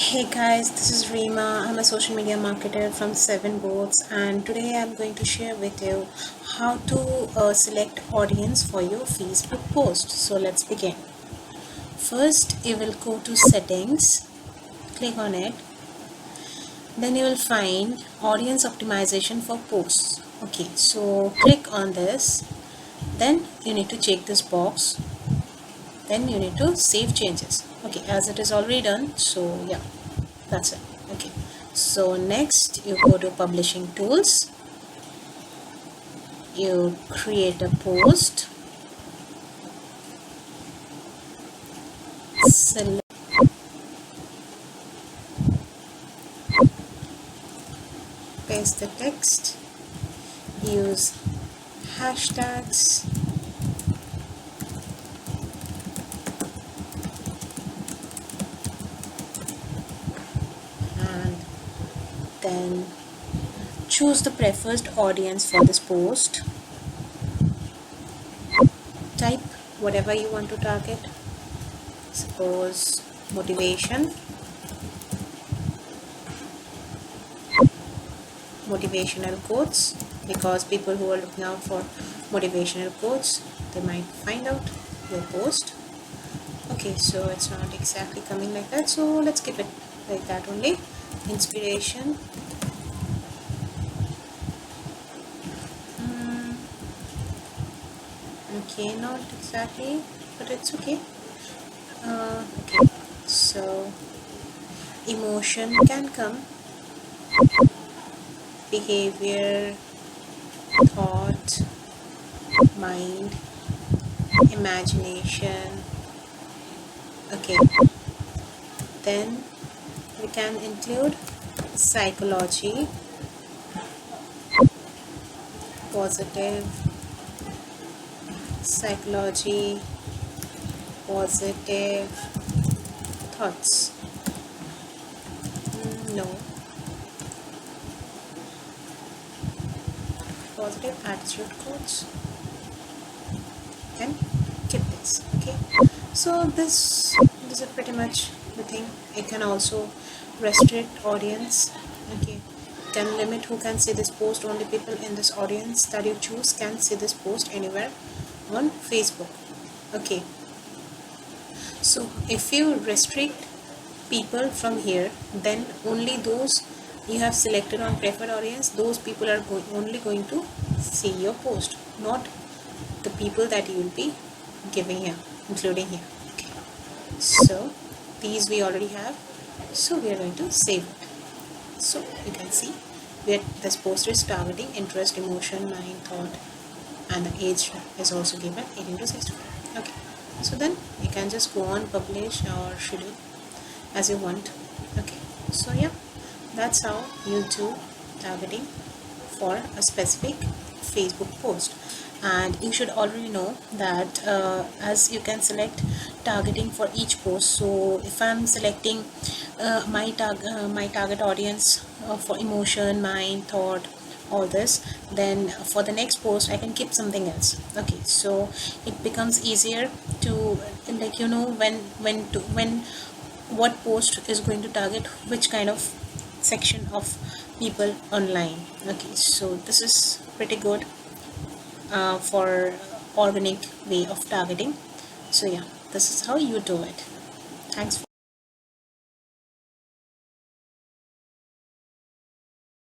Hey guys, this is Reema. I'm a social media marketer from 7 Boats, and today I'm going to share with you how to select audience for your Facebook post. So let's begin. First, you will go to settings, click on it, then you will find audience optimization for posts. Okay, so click on this, then you need to check this box, then you need to save changes. Okay, as it is already done, so yeah, that's it. Okay, so next you go to publishing tools, you create a post, select, paste the text, use hashtags, and then choose the preferred audience for this post. Type whatever you want to target, suppose motivational quotes, because people who are looking out for motivational quotes, they might find out your post. Okay, so it's not exactly coming like that, so let's keep it like that only. Inspiration, okay, not exactly, but it's okay. Okay, so emotion can come, behavior, thought, mind, imagination. Okay, then we can include psychology, positive psychology, positive thoughts. No, positive attitude quotes. Then keep this. Okay, so this is pretty much the thing. It can also restrict audience. Okay, can limit who can see this post. Only people in this audience that you choose can see this post anywhere on Facebook. Okay, so if you restrict people from here, then only those you have selected on preferred audience, those people are only going to see your post, not the people that you will be giving here, including here. Okay, so these we already have, so we are going to save it. So you can see where this post is targeting interest, emotion, mind, thought, and the age is also given 18 to 65. Okay, so then you can just go on publish or schedule as you want. Okay, so yeah, that's how you do targeting for a specific Facebook post. And you should already know that as you can select targeting for each post. So if I'm selecting my target audience for emotion, mind, thought, all this, then for the next post I can keep something else. Okay, so it becomes easier to, like, when what post is going to target which kind of section of people online. Okay, so this is pretty good for organic way of targeting. So yeah, this is how you do it. Thanks for